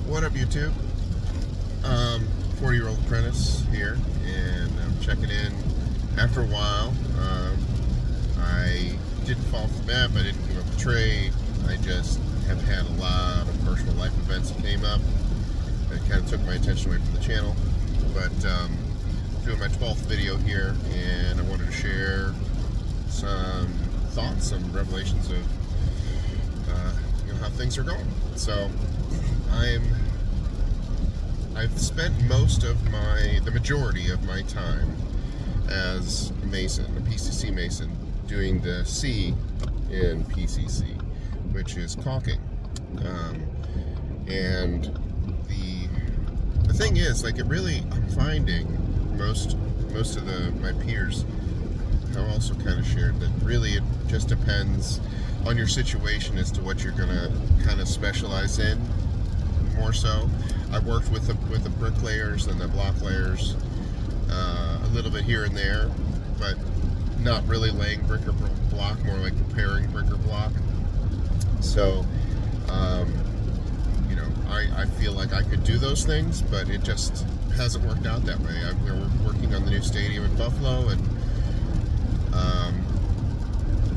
What up, YouTube? 40-year-old apprentice here, and I'm checking in after a while. I didn't fall off the map, I didn't give up the trade. I just have had a lot of personal life events that came up that kind of took my attention away from the channel. But doing my 12th video here, and I wanted to share some thoughts, some revelations of how things are going. So I've spent the majority of my time as a Mason, a PCC Mason, doing the C in PCC, which is caulking. And the thing is, like, I'm finding most of my peers have also kind of shared that really it just depends on your situation as to what you're gonna kind of specialize in more so. I worked with the bricklayers and the block layers a little bit here and there, but not really laying brick or block, more like preparing brick or block. So, I feel like I could do those things, but it just hasn't worked out that way. We're working on the new stadium in Buffalo, and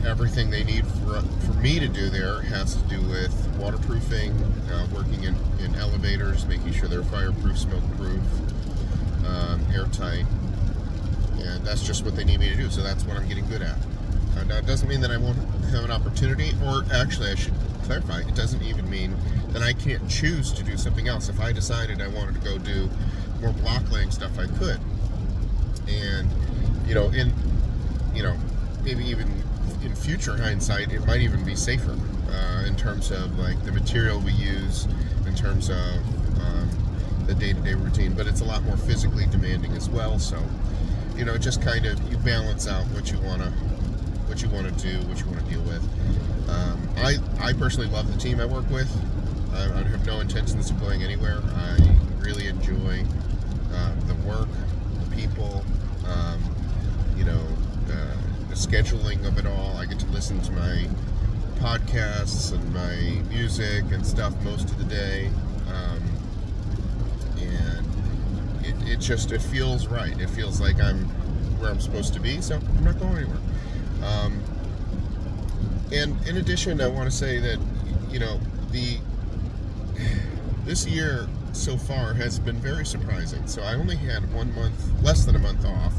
everything they need for me to do there has to do with waterproofing, working in elevators, making sure they're fireproof, smoke-proof, airtight, and that's just what they need me to do, so that's what I'm getting good at. Now, it doesn't mean that I won't have an opportunity, or actually I should clarify, it doesn't even mean that I can't choose to do something else. If I decided I wanted to go do more block laying stuff, I could. And, maybe even in future hindsight, it might even be safer in terms of like the material we use, in terms of the day-to-day routine, but it's a lot more physically demanding as well. So, it just kind of, you balance out what you want to do, what you want to deal with. I personally love the team I work with. I have no intentions of going anywhere. I really enjoy the work, the people, the scheduling of it all. I get to listen to my podcasts and my music and stuff most of the day, and it feels right. It feels like I'm where I'm supposed to be, so I'm not going anywhere. And in addition, I want to say that this year so far has been very surprising. So I only had less than a month off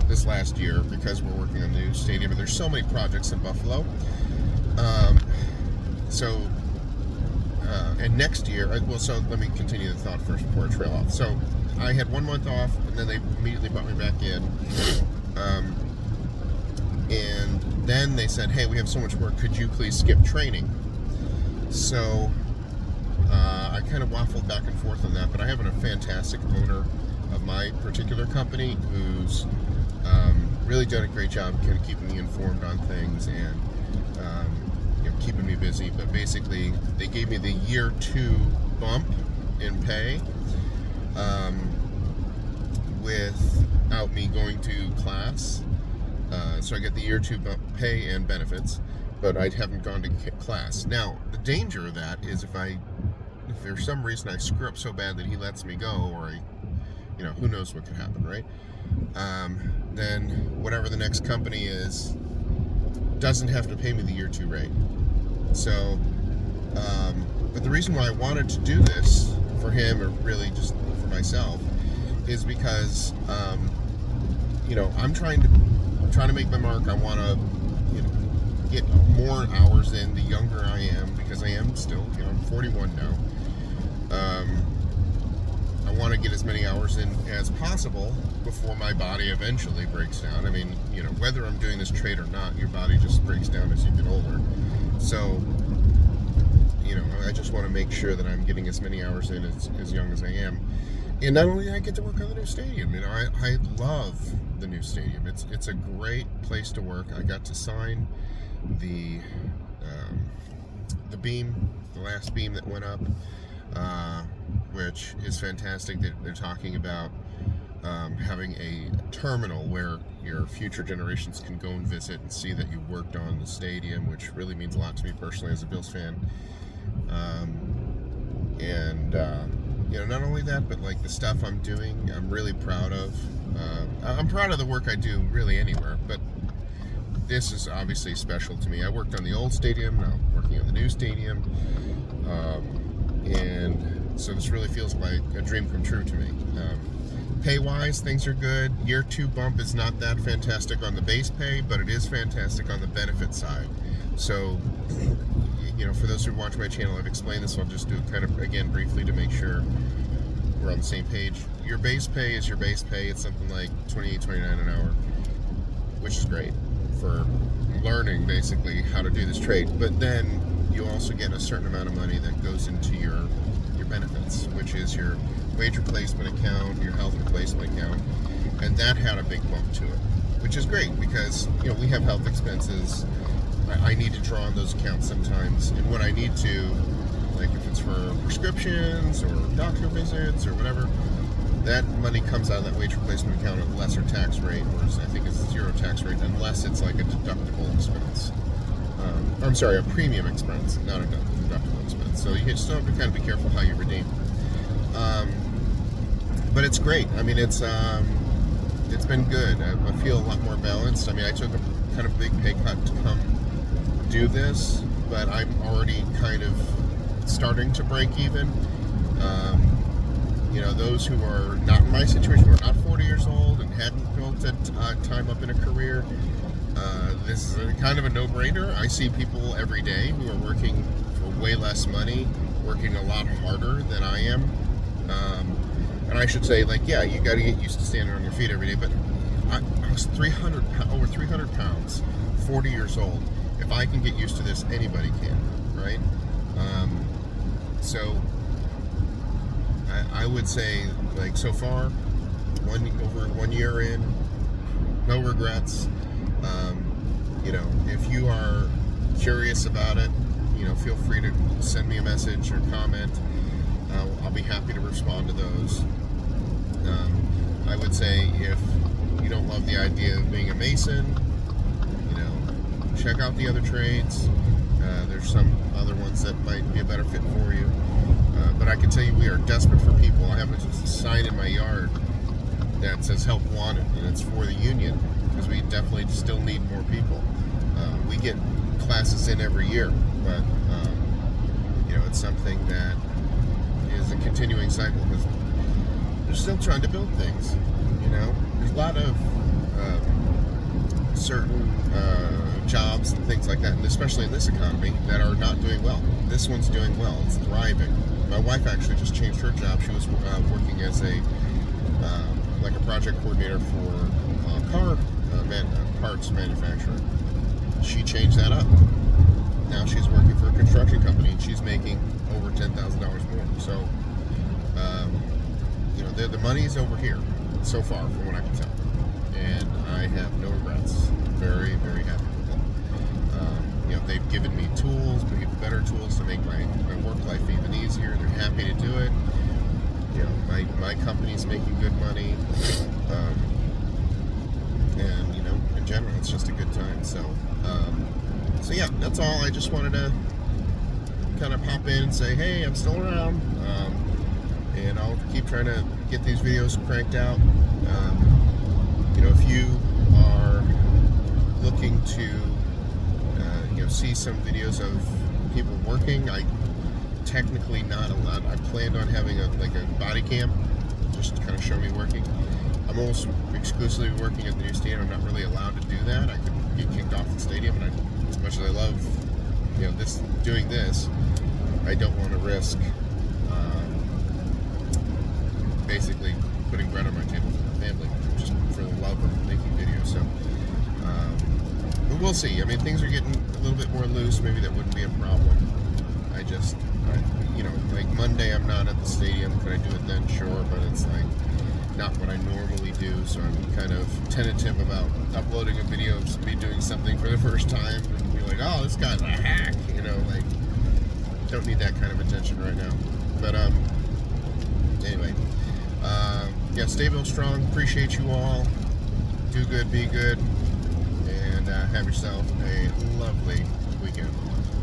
this last year because we're working on the new stadium, and there's so many projects in Buffalo. And next year, so let me continue the thought first before I trail off. So I had 1 month off, and then they immediately brought me back in. And then they said, hey, we have so much work, could you please skip training? So I kind of waffled back and forth on that, but I have a fantastic owner of my particular company who's really done a great job kind of keeping me informed on things and keeping me busy. But basically, they gave me the year 2 bump in pay without me going to class. So I get the year 2 bump pay and benefits, but I haven't gone to class. Now, the danger of that is if there's some reason I screw up so bad that he lets me go, or who knows what could happen, right? Then whatever the next company is doesn't have to pay me the year 2 rate. So, but the reason why I wanted to do this for him, or really just for myself, is because I'm trying to make my mark. I want to get more hours in the younger I am, because I am still, I'm 41 now. I want to get as many hours in as possible before my body eventually breaks down. I mean, whether I'm doing this trade or not, your body just breaks down as you get older. So, I just want to make sure that I'm getting as many hours in as young as I am. And not only do I get to work on the new stadium, I love the new stadium. It's a great place to work. I got to sign the beam, the last beam that went up, which is fantastic. They're talking about having a terminal where your future generations can go and visit and see that you worked on the stadium, which really means a lot to me personally as a Bills fan. And not only that, but like the stuff I'm doing, I'm really proud of. I'm proud of the work I do really anywhere, but this is obviously special to me. I worked on the old stadium, now I'm working on the new stadium, and so this really feels like a dream come true to me. Pay-wise, things are good. Year 2 bump is not that fantastic on the base pay, but it is fantastic on the benefit side. So, for those who watch my channel, I've explained this. I'll just do it kind of again briefly to make sure we're on the same page. Your base pay is your base pay. It's something like $28, $29 an hour, which is great for learning basically how to do this trade. But then you also get a certain amount of money that goes into your benefits, which is your wage replacement account, your health replacement account, and that had a big bump to it, which is great because we have health expenses. I need to draw on those accounts sometimes, and when I need to, like if it's for prescriptions or doctor visits or whatever, that money comes out of that wage replacement account at a lesser tax rate, or I think it's a zero tax rate, unless it's like a deductible expense. I'm sorry, a premium expense, not a deductible expense. So you still have to kind of be careful how you redeem. But it's great. I mean, it's been good. I feel a lot more balanced. I mean, I took a kind of big pay cut to come do this, but I'm already kind of starting to break even. Those who are not in my situation, who are not 40 years old and hadn't built a time up in a career, this is kind of a no-brainer. I see people every day who are working for way less money, working a lot harder than I am. And I should say, you got to get used to standing on your feet every day. But I was over 300 pounds, 40 years old. If I can get used to this, anybody can, right? So I would say, so far, over 1 year in, no regrets. If you are curious about it, feel free to send me a message or comment. I'll be happy to respond to those. I would say if you don't love the idea of being a mason, check out the other trades. There's some other ones that might be a better fit for you. But I can tell you we are desperate for people. I have a sign in my yard that says help wanted, and it's for the union because we definitely still need more people. We get classes in every year, but it's something that is a continuing cycle because they're still trying to build things. There's a lot of certain jobs and things like that, and especially in this economy, that are not doing well. This one's doing well. It's thriving. My wife actually just changed her job. She was working as a project coordinator for car parts manufacturer. She changed that up. Now she's working for a construction company, and she's making over $10,000 more. So, the money's over here so far, from what I can tell, and I have no regrets. Very, very happy with it. They've given me tools, better tools to make my work life even easier. They're happy to do it. My company's making good money, and in general, it's just a good time. So yeah, that's all. I just wanted to kind of pop in and say, hey, I'm still around, and I'll keep trying to get these videos cranked out. If you are looking to see some videos of people working, I technically not allowed. I planned on having a body cam, just to kind of show me working. I'm almost exclusively working at the new stadium. I'm not really allowed to do that. I could get kicked off the stadium, and as much as I love doing this, I don't want to risk basically putting bread on my table for my family, just for the love of making videos. So, but we'll see. I mean, things are getting a little bit more loose. Maybe that wouldn't be a problem. Like Monday, I'm not at the stadium. Could I do it then? Sure, but it's not what I normally do. So I'm kind of tentative about uploading a video of me doing something for the first time and be like, oh, this guy's a hack. Don't need that kind of attention right now. But anyway, stay built strong. Appreciate you all. Do good, be good, and have yourself a lovely weekend.